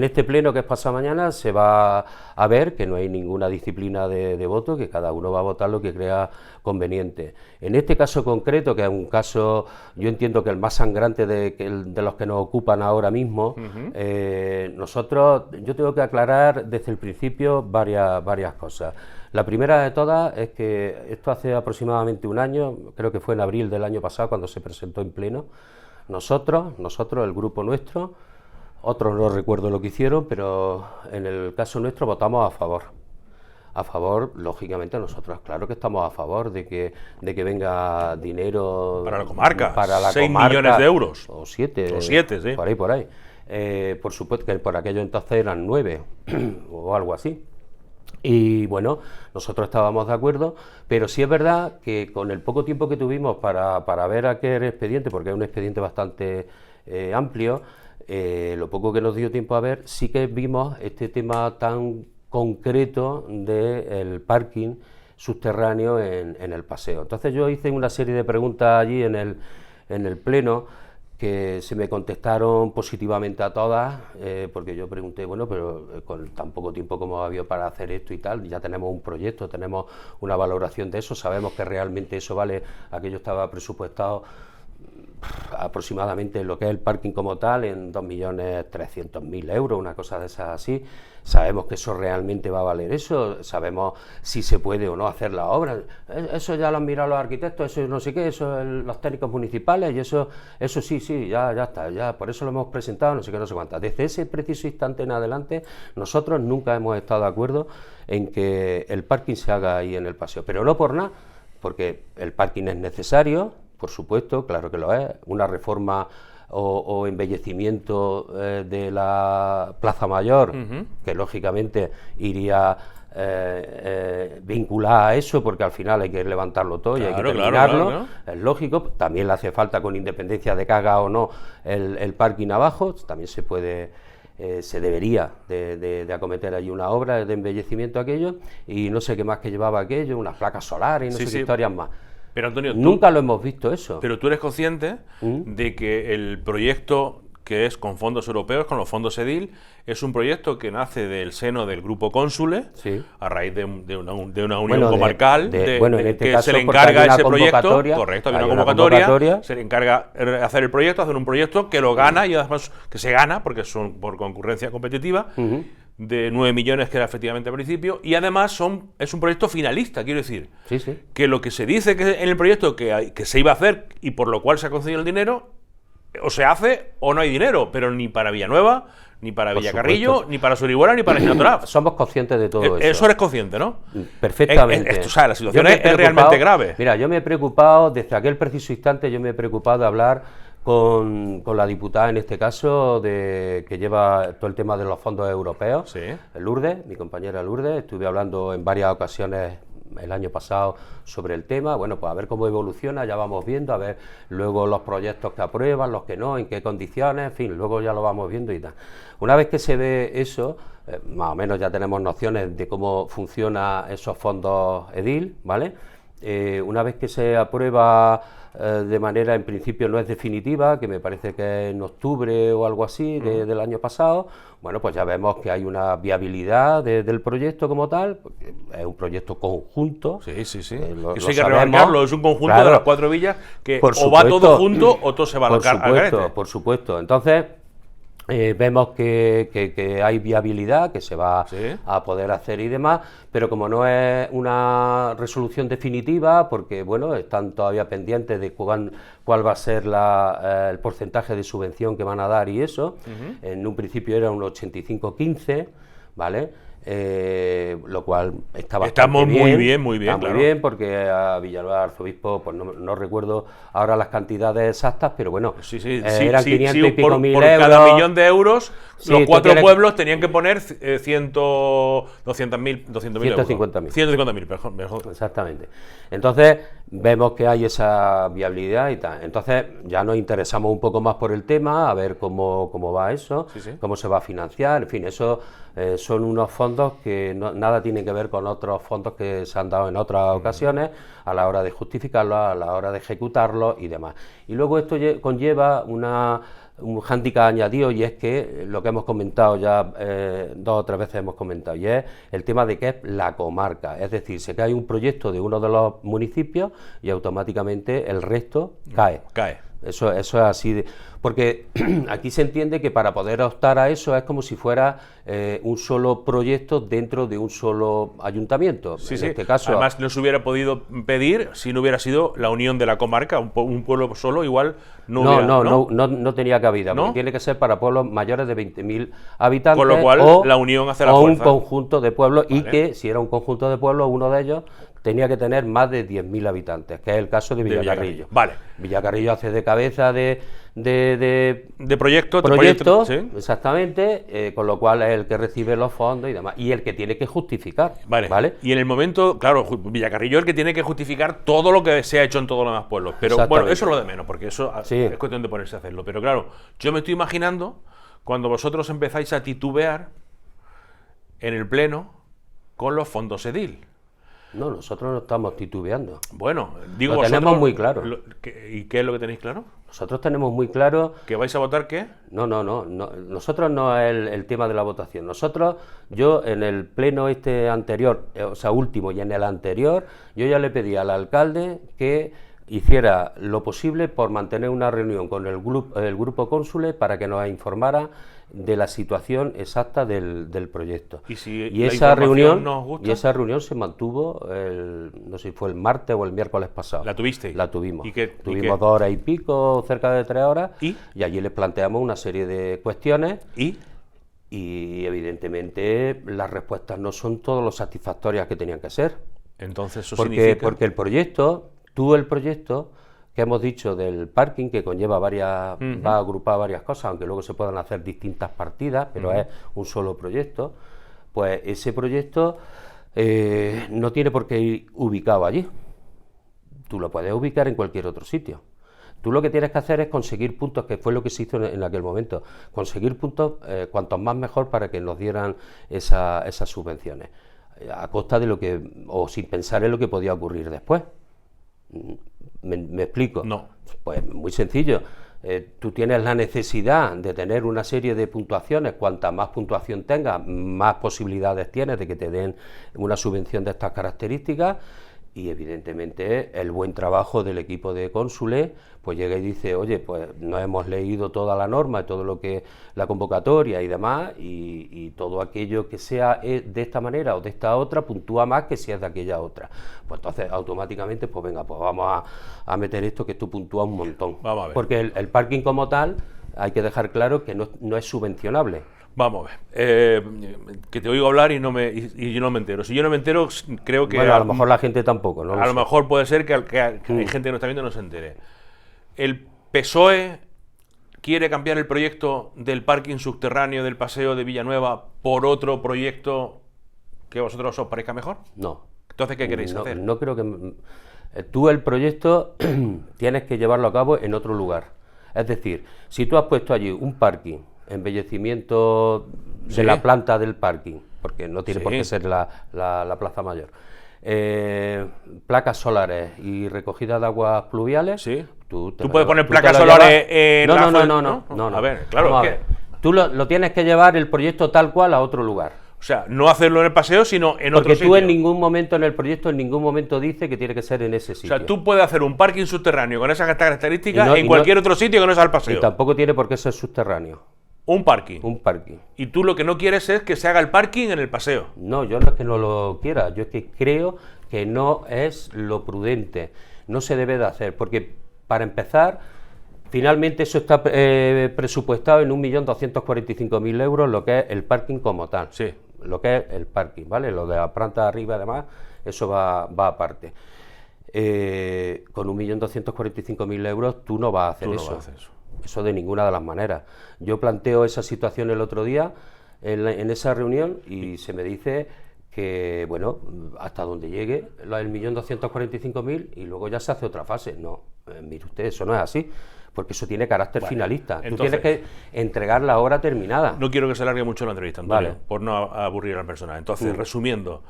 Speaker 2: este pleno que es pasado mañana se va a ver que no hay ninguna disciplina de voto, que cada uno va a votar lo que crea conveniente. En este caso concreto, que es un caso, yo entiendo que el más sangrante de los que nos ocupan ahora mismo, yo tengo que aclarar desde el principio varias cosas. La primera de todas es que esto hace aproximadamente un año, creo que fue en abril del año pasado cuando se presentó en pleno, nosotros, el grupo nuestro, otros no recuerdo lo que hicieron, pero en el caso nuestro votamos a favor. A favor, lógicamente nosotros, claro que estamos a favor de que venga dinero
Speaker 1: Para la comarca,
Speaker 2: para la
Speaker 1: 6
Speaker 2: comarca,
Speaker 1: millones de euros.
Speaker 2: o 7,
Speaker 1: O 7, sí.
Speaker 2: por ahí. Por supuesto que por aquello entonces eran 9 o algo así. Y bueno, nosotros estábamos de acuerdo, pero sí es verdad que con el poco tiempo que tuvimos para ver aquel expediente, porque es un expediente bastante amplio, lo poco que nos dio tiempo a ver, sí que vimos este tema tan concreto del parking subterráneo en el paseo. Entonces yo hice una serie de preguntas allí en el pleno, que se me contestaron positivamente a todas, porque yo pregunté, bueno, pero con tan poco tiempo como ha habido para hacer esto y tal, ya tenemos un proyecto, tenemos una valoración de eso, sabemos que realmente eso vale, aquello estaba presupuestado aproximadamente lo que es el parking como tal en 2.300.000 euros, una cosa de esas así. Sabemos que eso realmente va a valer eso, sabemos si se puede o no hacer la obra. Eso ya lo han mirado los arquitectos, eso no sé qué, eso los técnicos municipales, y eso sí, ya está, ya por eso lo hemos presentado, no sé qué, no sé cuántas. Desde ese preciso instante en adelante, nosotros nunca hemos estado de acuerdo en que el parking se haga ahí en el paseo, pero no por nada, porque el parking es necesario, por supuesto, claro que lo es, una reforma o embellecimiento de la Plaza Mayor, que lógicamente iría vinculada a eso, porque al final hay que levantarlo todo y hay que terminarlo, claro. Es lógico, también le hace falta, con independencia de que haga o no el parking abajo, también se puede... se debería de acometer allí una obra de embellecimiento aquello, y no sé qué más que llevaba aquello, unas placas solares y no sé qué historias más.
Speaker 1: Pero Antonio,
Speaker 2: nunca lo hemos visto eso.
Speaker 1: Pero tú eres consciente de que el proyecto que es con fondos europeos, con los fondos EDIL, es un proyecto que nace del seno del Grupo Cónsules, a raíz de una unión comarcal,
Speaker 2: en este
Speaker 1: que
Speaker 2: caso,
Speaker 1: se le encarga ese proyecto,
Speaker 2: correcto,
Speaker 1: hay una convocatoria, se le encarga hacer el proyecto, hacer un proyecto que lo gana, y además que se gana, porque son por concurrencia competitiva, de 9 millones que era efectivamente al principio, y además es un proyecto finalista, quiero decir, que lo que se dice que en el proyecto que se iba a hacer y por lo cual se ha concedido el dinero, o se hace o no hay dinero, pero ni para Villanueva, ni para Villacarrillo, ni para Sorihuela, ni para Ginatoraf.
Speaker 2: Somos conscientes de todo eso.
Speaker 1: Eso eres consciente, ¿no?
Speaker 2: Perfectamente.
Speaker 1: O sea, la situación es realmente grave.
Speaker 2: Mira, yo me he preocupado, desde aquel preciso instante, yo me he preocupado de hablar con la diputada, en este caso, que lleva todo el tema de los fondos europeos, Lourdes, mi compañera Lourdes. Estuve hablando en varias ocasiones el año pasado sobre el tema, bueno, pues a ver cómo evoluciona, ya vamos viendo, a ver luego los proyectos que aprueban, los que no, en qué condiciones, en fin, luego ya lo vamos viendo y tal. Una vez que se ve eso, más o menos ya tenemos nociones de cómo funcionan esos fondos EDIL, ¿vale? Una vez que se aprueba de manera, en principio no es definitiva, que me parece que en octubre o algo así del año pasado, bueno, pues ya vemos que hay una viabilidad del proyecto como tal, porque es un proyecto conjunto.
Speaker 1: Sí. Eso hay que remarcarlo, es un conjunto de las 4 villas que
Speaker 2: supuesto,
Speaker 1: o va todo junto o todo se va al garete.
Speaker 2: Por supuesto, entonces... vemos que hay viabilidad, que se va a poder hacer y demás, pero como no es una resolución definitiva, porque bueno, están todavía pendientes de cuál va a ser el porcentaje de subvención que van a dar y eso, en un principio era un 85-15, ¿vale? Lo cual está bastante bien.
Speaker 1: Muy bien,
Speaker 2: está
Speaker 1: claro.
Speaker 2: Muy bien, porque a Villanueva Arzobispo, pues no recuerdo ahora las cantidades exactas, pero bueno, eran 500 y pico mil
Speaker 1: por
Speaker 2: euros.
Speaker 1: Cada millón de euros, los 4 pueblos tenían que poner 200.000 euros. 150.000, mejor.
Speaker 2: Exactamente. Entonces, vemos que hay esa viabilidad y tal. Entonces, ya nos interesamos un poco más por el tema, a ver cómo va eso, cómo se va a financiar, en fin, eso son unos fondos que nada tienen que ver con otros fondos que se han dado en otras ocasiones a la hora de justificarlos, a la hora de ejecutarlos y demás. Y luego esto conlleva un hándicap añadido, y es que lo que hemos comentado ya 2 o 3 veces hemos comentado, y es el tema de que es la comarca, es decir, se cae un proyecto de uno de los municipios y automáticamente el resto cae. Eso es así, porque aquí se entiende que para poder optar a eso es como si fuera un solo proyecto dentro de un solo ayuntamiento. En este caso,
Speaker 1: además no se hubiera podido pedir si no hubiera sido la unión de la comarca, un pueblo solo igual
Speaker 2: no tenía cabida, porque tiene que ser para pueblos mayores de 20.000 habitantes,
Speaker 1: con lo cual la unión hace la fuerza.
Speaker 2: Un conjunto de pueblos, y que si era un conjunto de pueblos, uno de ellos tenía que tener más de 10.000 habitantes, que es el caso de Villacarrillo. Villacarrillo hace de cabeza de proyectos, exactamente, con lo cual es el que recibe los fondos y demás, y el que tiene que justificar. ¿Vale?
Speaker 1: Y en el momento, claro, Villacarrillo es el que tiene que justificar todo lo que se ha hecho en todos los demás pueblos, pero bueno, eso es lo de menos, porque eso es cuestión de ponerse a hacerlo, pero claro, yo me estoy imaginando cuando vosotros empezáis a titubear en el pleno con los fondos EDIL.
Speaker 2: No, nosotros no estamos titubeando.
Speaker 1: Bueno, digo,
Speaker 2: lo tenemos muy claro.
Speaker 1: ¿Y qué es lo que tenéis claro?
Speaker 2: Nosotros tenemos muy claro...
Speaker 1: ¿Que vais a votar qué?
Speaker 2: No. Nosotros no es el tema de la votación. Yo en el pleno anterior, último, y en el anterior, yo ya le pedí al alcalde que hiciera lo posible por mantener una reunión con el grupo cónsules para que nos informara de la situación exacta del proyecto.
Speaker 1: Y esa
Speaker 2: reunión se mantuvo, no sé si fue el martes o el miércoles pasado.
Speaker 1: ¿La tuvisteis?
Speaker 2: La tuvimos.
Speaker 1: Tuvimos
Speaker 2: 2 horas y pico, cerca de 3 horas, y allí les planteamos una serie de cuestiones. Y evidentemente las respuestas no son todas lo satisfactorias que tenían que ser.
Speaker 1: Entonces eso
Speaker 2: significa... Porque el proyecto que hemos dicho del parking, que conlleva va a agrupar varias cosas, aunque luego se puedan hacer distintas partidas, pero es un solo proyecto, pues ese proyecto no tiene por qué ir ubicado allí. Tú lo puedes ubicar en cualquier otro sitio. Tú lo que tienes que hacer es conseguir puntos, que fue lo que se hizo en aquel momento, conseguir puntos cuantos más mejor para que nos dieran esas subvenciones, a costa de o sin pensar en lo que podía ocurrir después. ¿Me explico?
Speaker 1: No.
Speaker 2: Pues muy sencillo. Tú tienes la necesidad de tener una serie de puntuaciones. Cuanta más puntuación tengas, más posibilidades tienes de que te den una subvención de estas características. Y evidentemente el buen trabajo del equipo de cónsules pues llega y dice, oye, pues no hemos leído toda la norma, todo lo que la convocatoria y demás, y todo aquello que sea de esta manera o de esta otra puntúa más que si es de aquella otra. Pues entonces automáticamente, pues venga, pues vamos a meter esto, que esto puntúa un montón.
Speaker 1: Vamos a ver.
Speaker 2: Porque el parking como tal, hay que dejar claro que no es subvencionable.
Speaker 1: Vamos a ver, que te oigo hablar y yo no me entero. Si yo no me entero, creo que...
Speaker 2: Bueno, a lo mejor la gente tampoco, ¿no?
Speaker 1: A lo mejor puede ser que hay gente que no está viendo y no se entere. El PSOE quiere cambiar el proyecto del parking subterráneo del Paseo de Villanueva por otro proyecto que a vosotros os parezca mejor.
Speaker 2: No.
Speaker 1: Entonces, ¿qué queréis hacer?
Speaker 2: No creo que... Tú el proyecto tienes que llevarlo a cabo en otro lugar. Es decir, si tú has puesto allí un parking, embellecimiento de la planta del parking, porque no tiene por qué ser la plaza mayor, placas solares y recogida de aguas pluviales, tú
Speaker 1: puedes poner placas solares en
Speaker 2: no.
Speaker 1: A ver, claro,
Speaker 2: tú lo tienes que llevar el proyecto tal cual a otro lugar.
Speaker 1: O sea, no hacerlo en el paseo, sino en otro sitio.
Speaker 2: Porque tú en ningún momento en el proyecto, dice que tiene que ser en ese sitio.
Speaker 1: O sea, tú puedes hacer un parking subterráneo con esas características en cualquier otro sitio que no sea el paseo.
Speaker 2: Y tampoco tiene por qué ser subterráneo.
Speaker 1: Un parking.
Speaker 2: Un parking.
Speaker 1: Y tú lo que no quieres es que se haga el parking en el paseo.
Speaker 2: No, yo no es que no lo quiera, yo es que creo que no es lo prudente, no se debe de hacer, porque para empezar, finalmente eso está presupuestado en 1.245.000 euros, lo que es el parking como tal.
Speaker 1: Sí.
Speaker 2: Lo que es el parking, ¿vale? Lo de la planta de arriba, además, eso va aparte. Con 1.245.000 euros tú no vas a hacer eso. Eso de ninguna de las maneras. Yo planteo esa situación el otro día en esa reunión y se me dice que, bueno, hasta donde llegue el 1.245.000 y luego ya se hace otra fase. No, mire usted, eso no es así, porque eso tiene carácter finalista. Tú tienes que entregar la obra terminada.
Speaker 1: No quiero que se alargue mucho la entrevista, Antonio, por no aburrir al personal. Entonces, resumiendo,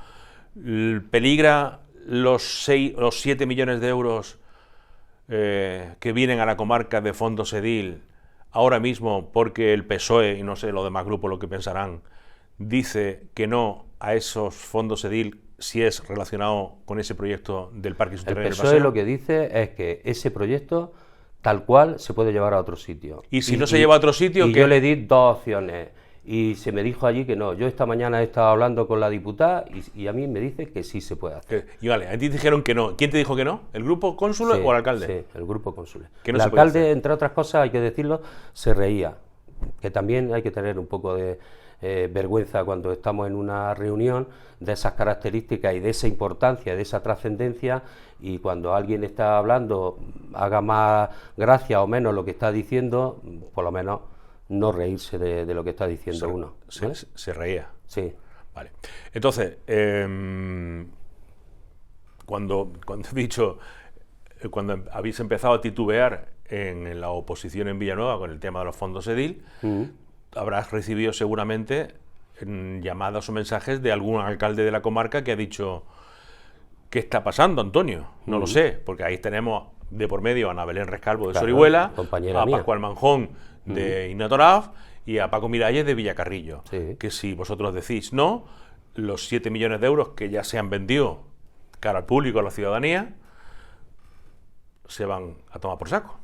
Speaker 1: ¿peligra los 7 millones de euros que vienen a la comarca de fondos Edil ahora mismo porque el PSOE, y no sé los demás grupos lo que pensarán, dice que no a esos fondos Edil si es relacionado con ese proyecto del parque subterráneo del paseo?
Speaker 2: El PSOE lo que dice es que ese proyecto tal cual se puede llevar a otro sitio.
Speaker 1: ¿Y si no se lleva a otro sitio?
Speaker 2: Yo le di 2 opciones y se me dijo allí que no. Yo esta mañana he estado hablando con la diputada y a mí me dice que sí se puede hacer.
Speaker 1: Y vale, a ti te dijeron que no. ¿Quién te dijo que no? ¿El grupo cónsul o el alcalde?
Speaker 2: Sí, el grupo cónsul.
Speaker 1: El
Speaker 2: alcalde, entre otras cosas, hay que decirlo, se reía. Que también hay que tener un poco de vergüenza cuando estamos en una reunión de esas características y de esa importancia, de esa trascendencia, y cuando alguien está hablando, haga más gracia o menos lo que está diciendo, por lo menos no reírse de lo que está diciendo uno. ¿Vale?
Speaker 1: Se reía.
Speaker 2: Sí.
Speaker 1: Vale. Entonces, cuando he dicho, cuando habéis empezado a titubear en la oposición en Villanueva con el tema de los fondos Edil, habrás recibido seguramente llamadas o mensajes de algún alcalde de la comarca que ha dicho: ¿qué está pasando, Antonio? No lo sé, porque ahí tenemos de por medio a Ana Belén Rescalvo de Sorihuela, a Pascual Manjón de Inatoraf y a Paco Miralles de Villacarrillo.
Speaker 2: Sí.
Speaker 1: Que si vosotros decís no, los 7 millones de euros que ya se han vendido cara al público, a la ciudadanía, se van a tomar por saco.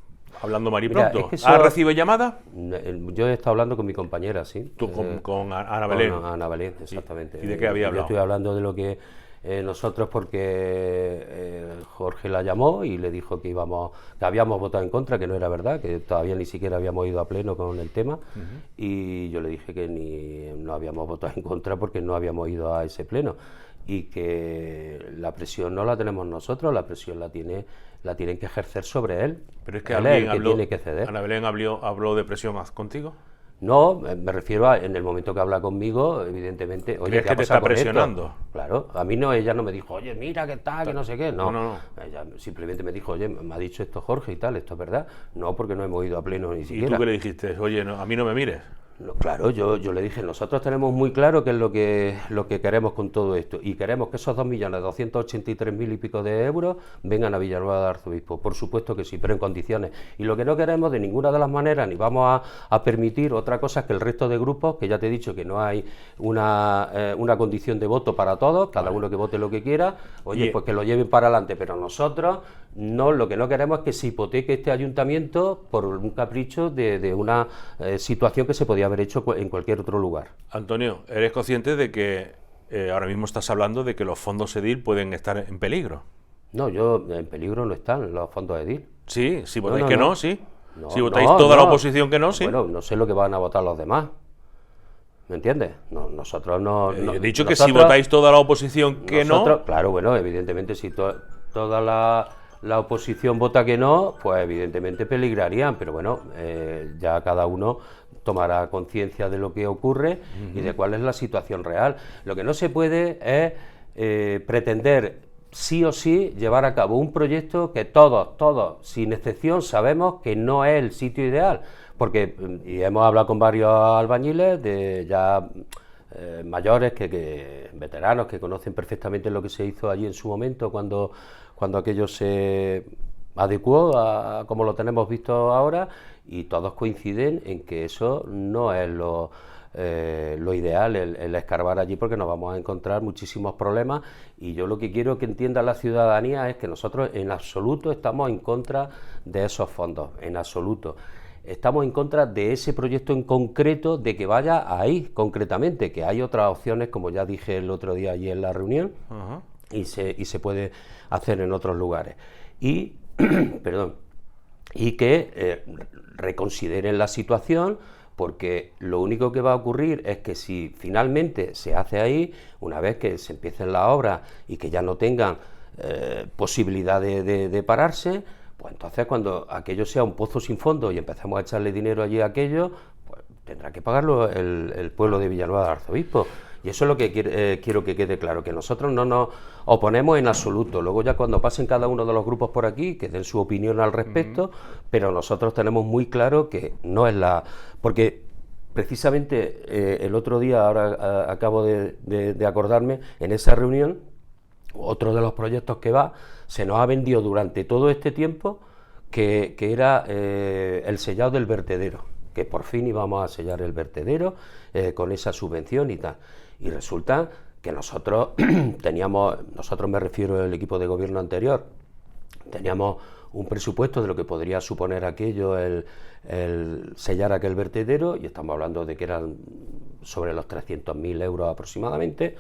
Speaker 1: Hablando mal y
Speaker 2: Mira,
Speaker 1: pronto.
Speaker 2: es que eso-
Speaker 1: ¿Has recibido llamada?
Speaker 2: Yo he estado hablando con mi compañera, sí.
Speaker 1: Tú con Ana Belén.
Speaker 2: Con Ana Belén, exactamente.
Speaker 1: ¿Y de qué había
Speaker 2: Yo
Speaker 1: hablado?
Speaker 2: estoy hablando de lo que nosotros, porque Jorge la llamó y le dijo que habíamos votado en contra, que no era verdad, que todavía ni siquiera habíamos ido a pleno con el tema. Y yo le dije que no habíamos votado en contra porque no habíamos ido a ese pleno. Y que la presión no la tenemos nosotros, la presión la tienen que ejercer sobre él.
Speaker 1: Pero es que
Speaker 2: Él es
Speaker 1: alguien
Speaker 2: el que
Speaker 1: habló,
Speaker 2: tiene que ceder.
Speaker 1: Ana Belén habló de presión contigo.
Speaker 2: No, me refiero a en el momento que habla conmigo, evidentemente. Oye,
Speaker 1: ¿Crees
Speaker 2: ¿qué ha
Speaker 1: que te
Speaker 2: pasado
Speaker 1: está
Speaker 2: con esto?
Speaker 1: presionando?
Speaker 2: Claro, a mí no, ella no me dijo, oye, mira que está, que no sé qué. No,
Speaker 1: No.
Speaker 2: Ella simplemente me dijo, oye, me ha dicho esto Jorge y tal, esto es verdad. No, porque no hemos ido a pleno ni
Speaker 1: ¿Y
Speaker 2: siquiera.
Speaker 1: tú qué le dijiste? Oye, no, a mí no me mires.
Speaker 2: No, claro, yo le dije, nosotros tenemos muy claro qué es lo que queremos con todo esto y queremos que esos 2.283.000 y pico de euros vengan a Villanueva de Arzobispo, por supuesto que sí, pero en condiciones. Y lo que no queremos de ninguna de las maneras, ni vamos a permitir otra cosa es que el resto de grupos, que ya te he dicho que no hay una condición de voto para todos, cada uno que vote lo que quiera, oye, pues que lo lleven para adelante, pero nosotros no, lo que no queremos es que se hipoteque este ayuntamiento por un capricho de una situación que se podía haber hecho en cualquier otro lugar.
Speaker 1: Antonio, ¿eres consciente de que ahora mismo estás hablando de que los fondos EDIL pueden estar en peligro?
Speaker 2: No, en peligro no están los fondos EDIL.
Speaker 1: Sí, si votáis que no, sí.
Speaker 2: No,
Speaker 1: Si votáis toda la oposición que no, sí.
Speaker 2: Bueno, no sé lo que van a votar los demás. ¿Me entiendes? No, nosotros no...
Speaker 1: He dicho que
Speaker 2: nosotros-
Speaker 1: si votáis toda la oposición que no...
Speaker 2: Claro, bueno, evidentemente si toda la oposición vota que no, pues evidentemente peligrarían, pero bueno, ya cada uno tomará conciencia de lo que ocurre y de cuál es la situación real. Lo que no se puede es pretender sí o sí llevar a cabo un proyecto que todos, sin excepción, sabemos que no es el sitio ideal, porque y hemos hablado con varios albañiles de ya mayores, veteranos, que conocen perfectamente lo que se hizo allí en su momento cuando aquello se adecuó a como lo tenemos visto ahora, y todos coinciden en que eso no es lo ideal, el escarbar allí, porque nos vamos a encontrar muchísimos problemas. Y yo lo que quiero que entienda la ciudadanía es que nosotros en absoluto estamos en contra de esos fondos, en absoluto. Estamos en contra de ese proyecto en concreto, de que vaya ahí concretamente, que hay otras opciones, como ya dije el otro día allí en la reunión, y se puede hacer en otros lugares. Y, perdón, y que reconsideren la situación, porque lo único que va a ocurrir es que si finalmente se hace ahí, una vez que se empiecen las obras y que ya no tengan posibilidad de pararse, pues entonces cuando aquello sea un pozo sin fondo y empecemos a echarle dinero allí a aquello, pues tendrá que pagarlo el pueblo de Villanueva de Arzobispo. Y eso es lo que quiero que quede claro, que nosotros no nos oponemos en absoluto. Luego ya cuando pasen cada uno de los grupos por aquí, que den su opinión al respecto, pero nosotros tenemos muy claro que no es porque precisamente el otro día, ahora acabo de acordarme, en esa reunión, otro de los proyectos que se nos ha vendido durante todo este tiempo, que era el sellado del vertedero, que por fin íbamos a sellar el vertedero con esa subvención y tal. Y resulta que nosotros me refiero al equipo de gobierno anterior, teníamos un presupuesto de lo que podría suponer aquello, el sellar aquel vertedero, y estamos hablando de que eran sobre los 300.000 euros aproximadamente,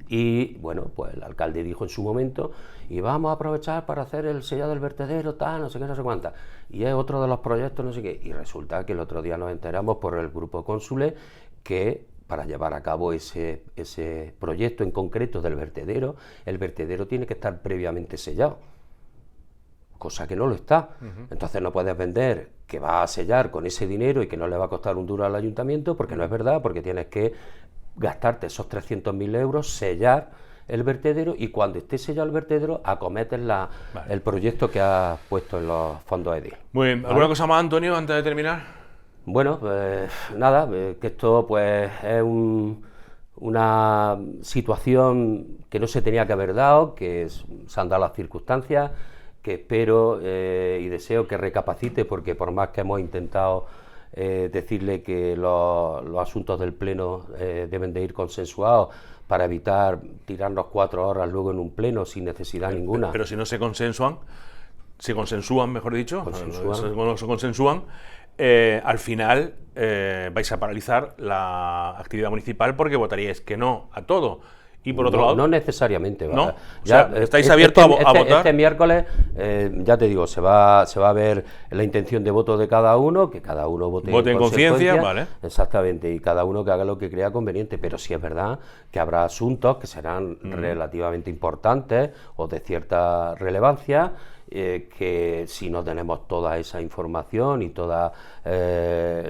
Speaker 2: y bueno, pues el alcalde dijo en su momento, y vamos a aprovechar para hacer el sellado del vertedero, tal, no sé qué, no sé cuánta, y es otro de los proyectos, no sé qué, y resulta que el otro día nos enteramos por el grupo Cónsules que para llevar a cabo ese proyecto en concreto del vertedero, el vertedero tiene que estar previamente sellado, cosa que no lo está. Entonces no puedes vender que va a sellar con ese dinero y que no le va a costar un duro al ayuntamiento, porque no es verdad, porque tienes que gastarte esos 300.000 euros, sellar el vertedero, y cuando esté sellado el vertedero acometes el proyecto que has puesto en los fondos EDIL.
Speaker 1: Muy bien. ¿Alguna cosa más, Antonio, antes de terminar?
Speaker 2: Bueno, pues nada, que esto pues es una situación que no se tenía que haber dado, que se han dado las circunstancias, que espero y deseo que recapacite, porque por más que hemos intentado decirle que los asuntos del Pleno deben de ir consensuados para evitar tirarnos 4 horas luego en un Pleno sin necesidad ninguna.
Speaker 1: Pero si no se consensuan, se consensúan, mejor dicho,
Speaker 2: Consensúan.
Speaker 1: se consensúan, al final vais a paralizar la actividad municipal porque votaríais que no a todo. Y por otro lado...
Speaker 2: No necesariamente.
Speaker 1: ¿No? O
Speaker 2: Ya,
Speaker 1: sea, ¿estáis abiertos a votar?
Speaker 2: Este miércoles, ya te digo, se va a ver la intención de voto de cada uno, que cada uno vote
Speaker 1: en conciencia, vale.
Speaker 2: Exactamente, y cada uno que haga lo que crea conveniente, pero sí es verdad que habrá asuntos que serán relativamente importantes o de cierta relevancia, que si no tenemos toda esa información y toda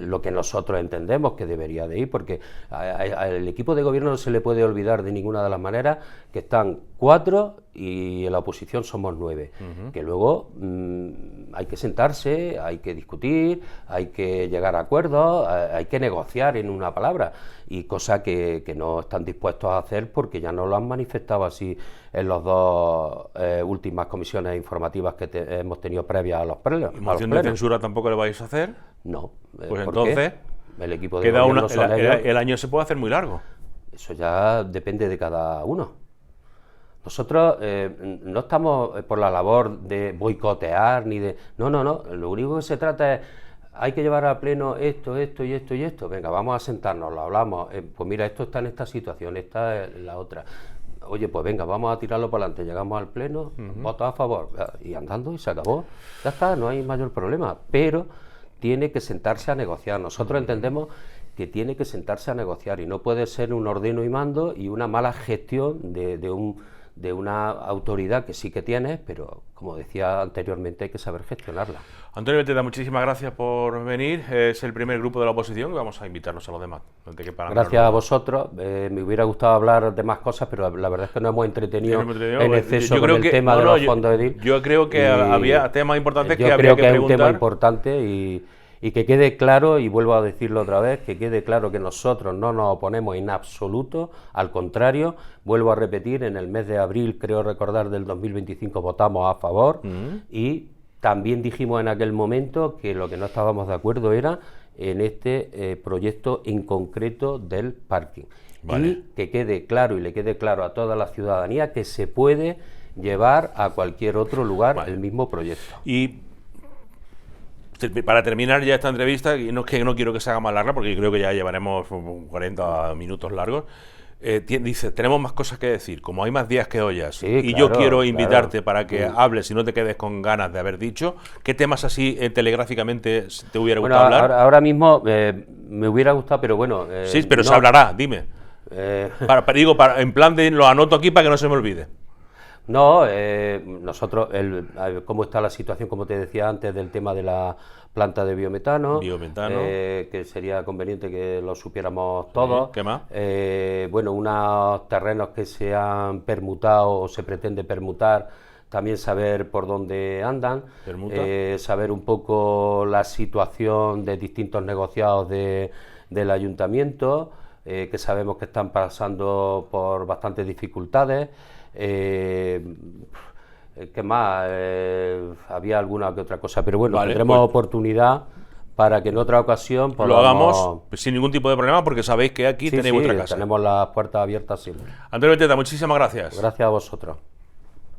Speaker 2: lo que nosotros entendemos que debería de ir, porque al equipo de gobierno no se le puede olvidar de ninguna de las maneras que están 4 y en la oposición somos 9, que luego hay que sentarse, hay que discutir, hay que llegar a acuerdos, hay que negociar, en una palabra, y cosa que no están dispuestos a hacer porque ya no lo han manifestado así en las dos últimas comisiones informativas que hemos tenido previas a los plenos.
Speaker 1: ¿Y moción de censura tampoco le vais a hacer?
Speaker 2: No.
Speaker 1: Pues entonces,
Speaker 2: el equipo de gobierno
Speaker 1: el año se puede hacer muy largo.
Speaker 2: Eso ya depende de cada uno. Nosotros no estamos por la labor de boicotear ni de... No. Lo único que se trata es, hay que llevar a pleno esto y esto. Venga, vamos a sentarnos, lo hablamos. Pues mira, esto está en esta situación, esta es la otra. Oye, pues venga, vamos a tirarlo para adelante. Llegamos al pleno, votos a favor. Y andando, y se acabó. Ya está, no hay mayor problema. Pero tiene que sentarse a negociar. Nosotros entendemos que tiene que sentarse a negociar y no puede ser un ordeno y mando y una mala gestión de una autoridad que sí que tienes, pero como decía anteriormente, hay que saber gestionarla.
Speaker 1: Antonio Beteta, muchísimas gracias por venir. Es el primer grupo de la oposición y vamos a invitarnos a los demás.
Speaker 2: Gracias a vosotros. Me hubiera gustado hablar de más cosas, pero la verdad es que nos hemos entretenido en exceso con el tema de los fondos edil.
Speaker 1: Yo creo que había temas importantes que
Speaker 2: Yo
Speaker 1: habría
Speaker 2: creo que es un
Speaker 1: preguntar.
Speaker 2: tema importante y que quede claro, y vuelvo a decirlo otra vez, que quede claro que nosotros no nos oponemos en absoluto, al contrario, vuelvo a repetir, en el mes de abril, creo recordar, del 2025 votamos a favor y también dijimos en aquel momento que lo que no estábamos de acuerdo era en este proyecto en concreto del parking. Vale. Y que quede claro y le quede claro a toda la ciudadanía que se puede llevar a cualquier otro lugar el mismo proyecto.
Speaker 1: Y para terminar ya esta entrevista, y no es que no quiero que se haga más larga, porque yo creo que ya llevaremos 40 minutos largos, dice, tenemos más cosas que decir, como hay más días que ollas,
Speaker 2: sí,
Speaker 1: y
Speaker 2: claro,
Speaker 1: yo quiero invitarte para que
Speaker 2: sí.
Speaker 1: hables y no te quedes con ganas de haber dicho, ¿qué temas así telegráficamente te hubiera gustado hablar?
Speaker 2: Ahora mismo me hubiera gustado, pero bueno...
Speaker 1: sí, pero se hablará, dime. En plan de lo anoto aquí para que no se me olvide.
Speaker 2: No, nosotros, cómo está la situación, como te decía antes, del tema de la planta de biometano. Que sería conveniente que lo supiéramos todos.
Speaker 1: ¿Qué más?
Speaker 2: Bueno, unos terrenos que se han permutado o se pretende permutar, también saber por dónde andan, saber un poco la situación de distintos negociados del ayuntamiento, que sabemos que están pasando por bastantes dificultades. ¿Qué más? Había alguna que otra cosa, pero bueno, tendremos oportunidad para que en otra ocasión
Speaker 1: lo hagamos sin ningún tipo de problema, porque sabéis que aquí tenéis vuestra casa.
Speaker 2: Tenemos las puertas abiertas siempre.
Speaker 1: Antonio Beteta, muchísimas gracias.
Speaker 2: Gracias a vosotros.